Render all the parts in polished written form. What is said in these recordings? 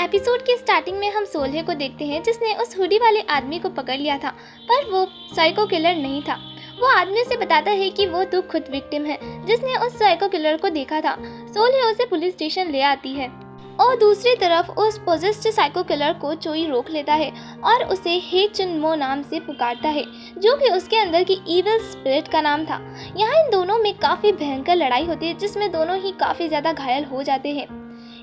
Episode के starting में हम सोल्हे को देखते हैं जिसने उस हुडी वाले आदमी को पकड़ लिया था, पर वो साइको किलर नहीं था। वो आदमी उसे बताता है कि वो तो खुद विक्टिम है जिसने उस साइको किलर को देखा था। सोल्हे उसे पुलिस स्टेशन ले आती है और दूसरी तरफ उस पोजेस्ड साइको किलर को चोई रोक लेता है और उसे हे चुनमो नाम से पुकारता है, जो कि उसके अंदर की इविल स्पिरिट का नाम था। यहाँ इन दोनों में काफ़ी भयंकर लड़ाई होती है जिसमें दोनों ही काफ़ी ज़्यादा घायल हो जाते हैं।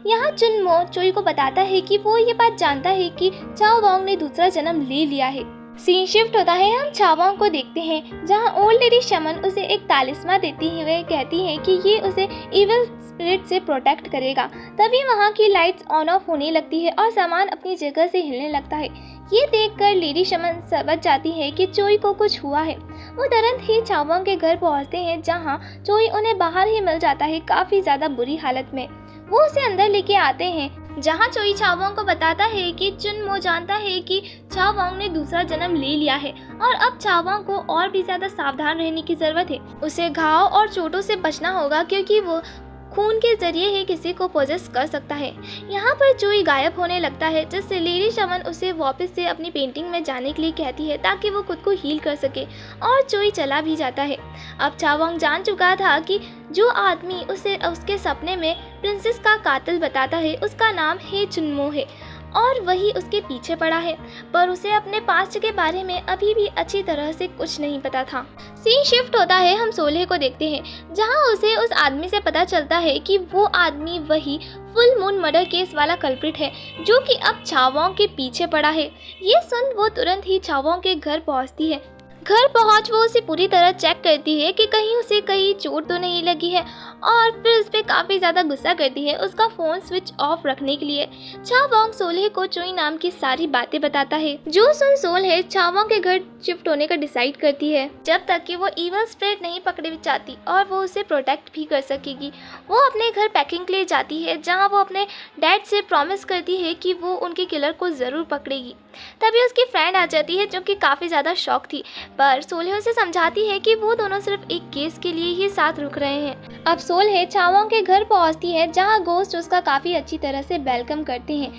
यहाँ चुनमो चोई को बताता है कि वो ये बात जानता है कि चाओ वांग ने दूसरा जन्म ले लिया है। सीन शिफ्ट होता है, हम चाओ वांग को देखते हैं जहाँ ओल्ड लेडी शमन उसे एक तालिस्मा देती है। वह कहती है कि ये उसे इविल स्पिरिट से प्रोटेक्ट करेगा। तभी वहाँ की लाइट्स ऑन ऑफ होने लगती है और सामान अपनी जगह से हिलने लगता है। ये देखकर लेडी शमन समझ जाती है कि चोई को कुछ हुआ है। वो तुरंत ही चाओ वांग के घर पहुँचते हैं जहाँ चोई उन्हें बाहर ही मिल जाता है, काफ़ी ज़्यादा बुरी हालत में। वो उसे अंदर लेके आते हैं जहाँ चोई चाओ वांग को बताता है कि चुनमो जानता है कि चाओ वांग ने दूसरा जन्म ले लिया है और अब चाओ वांग को और भी ज़्यादा सावधान रहने की ज़रूरत है। उसे घाव और चोटों से बचना होगा क्योंकि वो खून के जरिए ही किसी को पोजेस कर सकता है। यहाँ पर चोई गायब होने लगता है जिससे लेडी शमन उसे वापस से अपनी पेंटिंग में जाने के लिए कहती है ताकि वो खुद को हील कर सके और चोई चला भी जाता है। अब चाओ वांग जान चुका था कि जो आदमी उसे उसके सपने में प्रिंसेस का कातिल बताता है उसका नाम हे चुनमो है और वही उसके पीछे पड़ा है, पर उसे अपने पास्ट के बारे में अभी भी अच्छी तरह से कुछ नहीं पता था। सीन शिफ्ट होता है, हम सोल्हे को देखते हैं जहां उसे उस आदमी से पता चलता है कि वो आदमी वही फुल मून मर्डर केस वाला कल्प्रिट है जो कि अब चाओ वांग के पीछे पड़ा है। ये सुन वो तुरंत ही चाओ वांग के घर पहुंचती है। घर पहुंच वो उसे पूरी तरह चेक करती है कि कहीं उसे कहीं चोट तो नहीं लगी है और फिर उस पर काफ़ी ज़्यादा गुस्सा करती है उसका फ़ोन स्विच ऑफ रखने के लिए। चाओ वांग सोल्हे को चोई नाम की सारी बातें बताता है, जो सुन सोल्हे चाओ वांग के घर शिफ्ट होने का डिसाइड करती है जब तक कि वो इविल स्पिरिट नहीं पकड़े जाती और वो उसे प्रोटेक्ट भी कर सकेगी। वो अपने घर पैकिंग के लिए जाती है जहाँ वो अपने डैड से प्रॉमिस करती है कि वो उनके किलर को ज़रूर पकड़ेगी। तभी उसकी फ्रेंड आ जाती है जो कि काफ़ी ज़्यादा शॉक थी, पर सोल्हे उसे समझाती है कि वो दोनों सिर्फ एक केस के लिए ही साथ रुक रहे हैं। अब सोल्हे चाओ वांग के घर पहुंचती है जहां गोस्ट उसका काफ़ी अच्छी तरह से वेलकम करते हैं।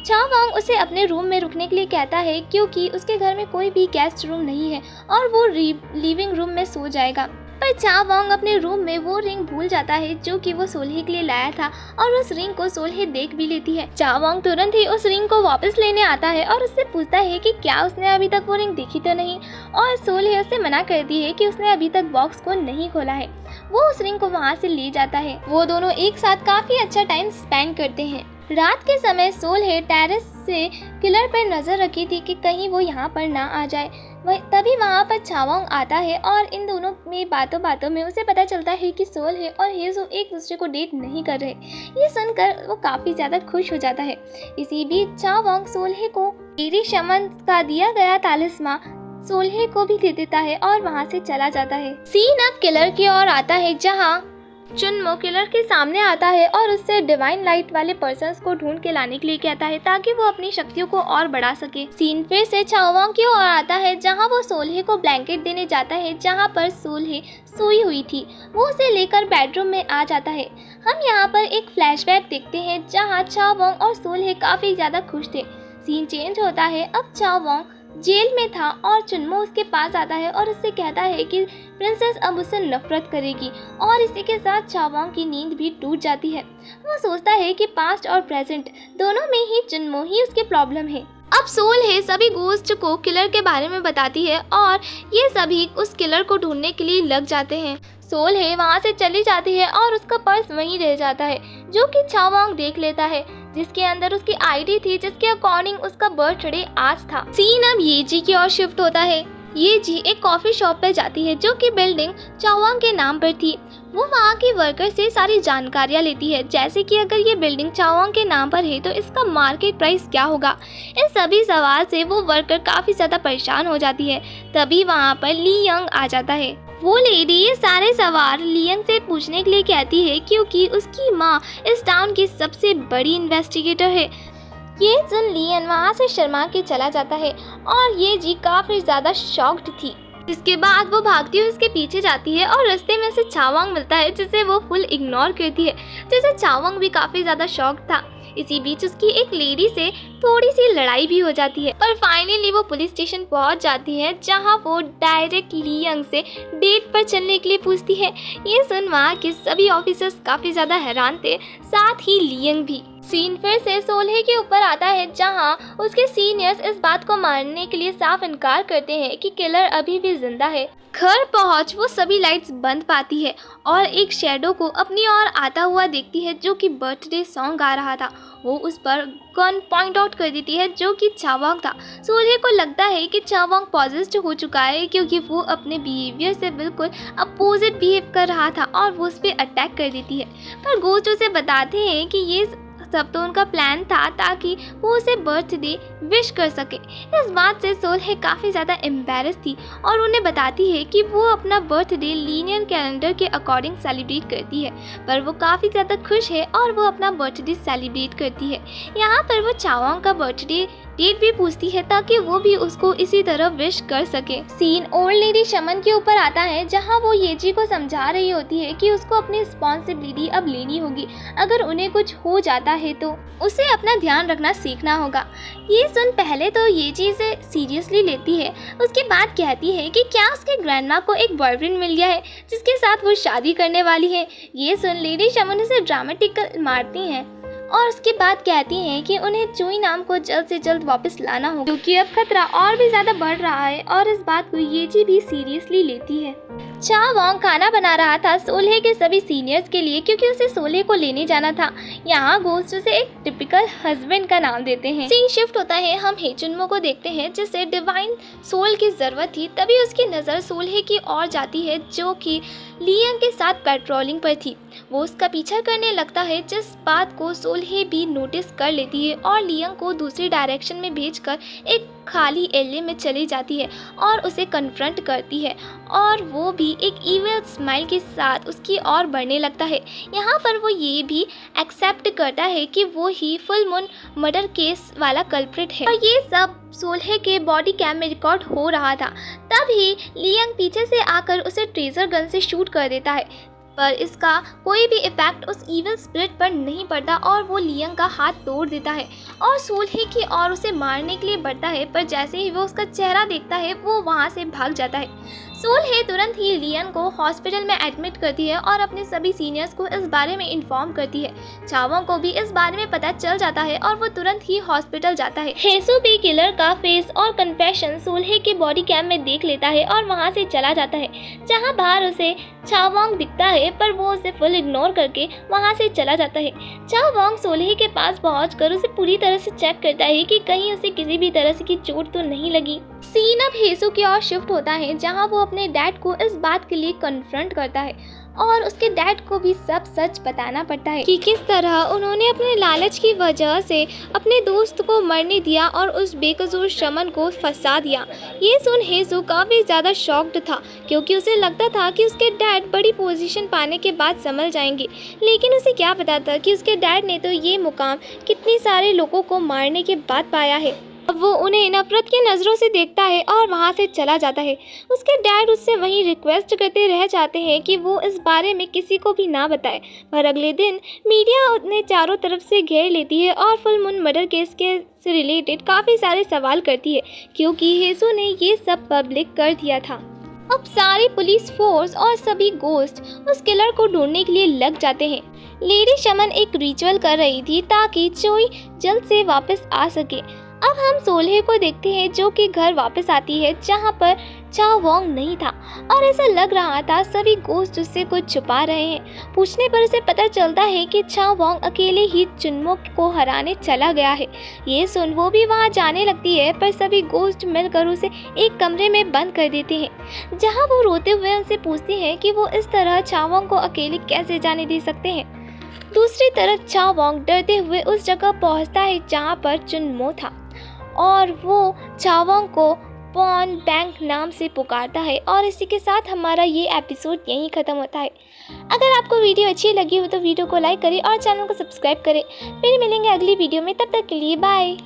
चाओ वांग उसे अपने रूम में रुकने के लिए कहता है क्योंकि उसके घर में कोई भी गेस्ट रूम नहीं है और वो लिविंग रूम में सो जाएगा। पर चाओ वांग अपने रूम में वो रिंग भूल जाता है जो कि वो सोल्हे के लिए लाया था और उस रिंग को सोल्हे देख भी लेती है। चाओ वांग तुरंत ही उस रिंग को वापस लेने आता है और उससे पूछता है कि क्या उसने अभी तक वो रिंग देखी तो नहीं, और सोल्हे उससे मना करती है कि उसने अभी तक बॉक्स को नहीं खोला है। वो उस रिंग को वहाँ से ले जाता है। वो दोनों एक साथ काफ़ी अच्छा टाइम स्पेंड करते हैं। रात के समय सोल्हे टेरेस से किलर पर नज़र रखी थी कि कहीं वो यहाँ पर ना आ जाए। तभी वहाँ पर चाओ वांग आता है और इन दोनों में बातों बातों में उसे पता चलता है कि सोल्हे और हेजो एक दूसरे को डेट नहीं कर रहे। ये सुनकर वो काफ़ी ज़्यादा खुश हो जाता है। इसी बीच चाओ वांग सोल्हे को लेडी शमन का दिया गया तालिस्मा सोल्हे को भी दे देता है और वहाँ से चला जाता है। सीन अब किलर की ओर आता है जहाँ चुनमो किलर के सामने आता है और उससे डिवाइन लाइट वाले पर्सन्स को ढूंढ के लाने के लिए कहता है ताकि वो अपनी शक्तियों को और बढ़ा सके। सीन फिर से चाओ वांग की ओर आता है जहां वो सोल्हे को ब्लैंकेट देने जाता है जहां पर सोल्हे सोई हुई थी। वो उसे लेकर बेडरूम में आ जाता है। हम यहाँ पर एक फ्लैशबैक देखते हैं जहाँ चाओ वांग और सोल्हे काफ़ी ज़्यादा खुश थे। सीन चेंज होता है, अब चाओ वांग जेल में था और चुनमो उसके पास आता है और उससे कहता है कि प्रिंसेस अब उससे नफरत करेगी और इसी के साथ चाओ वांग की नींद भी टूट जाती है। वो सोचता है कि पास्ट और प्रेजेंट दोनों में ही चुनमो ही उसके प्रॉब्लम है। अब सोल्हे सभी गोस्ट को किलर के बारे में बताती है और ये सभी उस किलर को ढूंढने के लिए लग जाते हैं। सोल्हे वहाँ से चली जाती है और उसका पर्स वहीं रह जाता है जो कि चाओ वांग देख लेता है, जिसके अंदर उसकी आईडी थी जिसके अकॉर्डिंग उसका बर्थडे आज था। सीन अब ये जी की ओर शिफ्ट होता है। ये जी एक कॉफ़ी शॉप पे जाती है जो कि बिल्डिंग चाओ वांग के नाम पर थी। वो वहाँ की वर्कर से सारी जानकारियाँ लेती है, जैसे कि अगर ये बिल्डिंग चाओ वांग के नाम पर है तो इसका मार्केट प्राइस क्या होगा। इन सभी सवाल से वो वर्कर काफ़ी ज़्यादा परेशान हो जाती है। तभी वहाँ पर ली यंग आ जाता है। वो लेडी ये सारे सवाल लियंग से पूछने के लिए कहती है क्योंकि उसकी माँ इस टाउन की सबसे बड़ी इन्वेस्टिगेटर है। ये सुन लियन वहाँ से शर्मा के चला जाता है और ये जी काफ़ी ज़्यादा शॉक्ड थी। इसके बाद वो भागती हुई उसके पीछे जाती है और रास्ते में उसे चाओ वांग मिलता है जिसे वो फुल इग्नोर करती है, जिसे चाओ वांग भी काफ़ी ज़्यादा शॉक्ड था। इसी बीच उसकी एक लेडी से थोड़ी सी लड़ाई भी हो जाती है, पर फाइनली वो पुलिस स्टेशन पहुंच जाती है, जहां वो डायरेक्ट लियांग से डेट पर चलने के लिए पूछती है। ये सुन वहाँ के सभी ऑफिसर्स काफी ज्यादा हैरान थे, साथ ही लियांग भी। सीन फिर से सोल्हे के ऊपर आता है, जहां उसके सीनियर्स इस बात को मानने के लिए साफ इनकार करते हैं कि किलर अभी भी जिंदा है। घर पहुंच वो सभी लाइट्स बंद पाती है और एक शैडो को अपनी ओर आता हुआ देखती है, जो कि बर्थडे सॉन्ग गा रहा था। वो उस पर गन पॉइंट आउट कर देती है, जो कि चावोंग था। सोल्हे को लगता है कि चावोंग पॉजेस्ड हो चुका है, क्योंकि वो अपने बिहेवियर से बिल्कुल अपोजिट बिहेव कर रहा था और वो उस पर अटैक कर देती है। पर गोस्ट उसे बताते हैं कि ये सब तो उनका प्लान था, ताकि वो उसे बर्थडे विश कर सके। इस बात से सोल्हे काफ़ी ज़्यादा एम्बैरस थी और उन्हें बताती है कि वो अपना बर्थडे लीनियर कैलेंडर के अकॉर्डिंग सेलिब्रेट करती है, पर वो काफ़ी ज़्यादा खुश है और वो अपना बर्थडे सेलिब्रेट करती है। यहाँ पर वो चावोंग का बर्थडे डेट भी पूछती है, ताकि वो भी उसको इसी तरह विश कर सके। सीन ओल्ड लेडी शमन के ऊपर आता है, जहाँ वो येजी को समझा रही होती है कि उसको अपनी रिस्पॉन्सिबिलिटी अब लेनी होगी। अगर उन्हें कुछ हो जाता है तो उसे अपना ध्यान रखना सीखना होगा। ये सुन पहले तो येजी इसे सीरियसली लेती है, उसके बाद कहती है कि क्या उसके ग्रैंडमा को एक बॉयफ्रेंड मिल गया है जिसके साथ वो शादी करने वाली है। ये सुन लेडी शमन उसे ड्रामेटिकल मारती हैं और उसके बाद कहती हैं कि उन्हें चुई नाम को जल्द से जल्द वापस लाना होगा, क्योंकि अब खतरा और भी ज़्यादा बढ़ रहा है। और इस बात को येजी भी सीरियसली लेती है। चावोंग खाना बना रहा था सोल्हे के सभी सीनियर्स के लिए, क्योंकि उसे सोल्हे को लेने जाना था। यहाँ गोस्ट उसे एक टिपिकल हस्बैंड का नाम देते हैं। सीन शिफ्ट होता है, हम हेचुन्मो को देखते हैं, जिसे डिवाइन सोल की जरूरत थी। तभी उसकी नज़र सोल्हे की ओर जाती है, जो कि लियांग के साथ पेट्रोलिंग पर थी। वो उसका पीछा करने लगता है, जिस बात को सोल्हे भी नोटिस कर लेती है और लियांग को दूसरी डायरेक्शन में भेजकर एक खाली एरिया में चली जाती है और उसे कन्फ्रंट करती है, और वो भी एक इविल स्माइल के साथ उसकी ओर बढ़ने लगता है। यहाँ पर वो ये भी एक्सेप्ट करता है कि वो ही फुल मून मर्डर केस वाला कल्प्रिट है, और ये सब सोल्हे के बॉडी कैम में रिकॉर्ड हो रहा था। तभी लियांग पीछे से आकर उसे ट्रेजर गन से शूट कर देता है, पर इसका कोई भी इफेक्ट उस इविल स्पिरिट पर नहीं पड़ता और वो लियांग का हाथ तोड़ देता है और सोल्हे की ओर उसे मारने के लिए बढ़ता है। पर जैसे ही वो उसका चेहरा देखता है, वो वहाँ से भाग जाता है। सोल्हे तुरंत ही लियांग को हॉस्पिटल में एडमिट करती है और अपने सभी सीनियर्स को इस बारे में इन्फॉर्म करती है। चावोंग को भी इस बारे में पता चल जाता है और वो तुरंत ही हॉस्पिटल जाता है। हेसु भी किलर का फेस और कन्फेशन सोल्हे के बॉडी कैम में देख लेता है और वहाँ से चला जाता है, जहाँ बाहर उसे चावोंग दिखता है, पर वो उसे फुल इग्नोर करके वहाँ से चला जाता है। चावोंग सोल्हे के पास पहुंचकर उसे पूरी तरह से चेक करता है कि कहीं उसे किसी भी तरह से की चोट तो नहीं लगी। सीन अब हेसु की ओर शिफ्ट होता है, जहाँ वो अपने डैड को इस बात के लिए कन्फ्रंट करता है और उसके डैड को भी सब सच बताना पड़ता है कि किस तरह उन्होंने अपने लालच की वजह से अपने दोस्त को मरने दिया और उस बेकसूर शमन को फंसा दिया। ये सुन हेसु काफ़ी ज़्यादा शॉक्ड था, क्योंकि उसे लगता था कि उसके डैड बड़ी पोजीशन पाने के बाद संभल जाएंगे, लेकिन उसे क्या पता था कि उसके डैड ने तो ये मुकाम कितने सारे लोगों को मारने के बाद पाया है। अब वो उन्हें नफरत की नज़रों से देखता है और वहाँ से चला जाता है। उसके डैड उससे वहीं रिक्वेस्ट करते रह जाते हैं कि वो इस बारे में किसी को भी ना बताए, पर अगले दिन मीडिया उन्हें चारों तरफ से घेर लेती है और फुल मून मर्डर केस के से रिलेटेड काफ़ी सारे सवाल करती है, क्योंकि हेसु ने ये सब पब्लिक कर दिया था। अब सारी पुलिस फोर्स और सभी गोस्ट उस किलर को ढूंढने के लिए लग जाते हैं। लेडी शमन एक रिचुअल कर रही थी ताकि चोई जल्द से वापस आ सके। अब हम सोल्हे को देखते हैं, जो कि घर वापस आती है, जहाँ पर चावोंग नहीं था और ऐसा लग रहा था सभी गोस्ट उससे कुछ छुपा रहे हैं। पूछने पर उसे पता चलता है कि चावोंग अकेले ही चुन्मो को हराने चला गया है। ये सुन वो भी वहाँ जाने लगती है, पर सभी गोस्ट मिलकर उसे एक कमरे में बंद कर देते हैं, जहाँ वो रोते हुए उनसे पूछती हैं कि वो इस तरह चावोंग को अकेले कैसे जाने दे सकते हैं। दूसरी तरफ चावोंग डरते हुए उस जगह पहुँचता है जहाँ पर चुन्मो था, और वो चावोंग को पॉन बैंक नाम से पुकारता है। और इसी के साथ हमारा ये एपिसोड यहीं ख़त्म होता है। अगर आपको वीडियो अच्छी लगी हो तो वीडियो को लाइक करें और चैनल को सब्सक्राइब करें। फिर मिलेंगे अगली वीडियो में, तब तक के लिए बाय।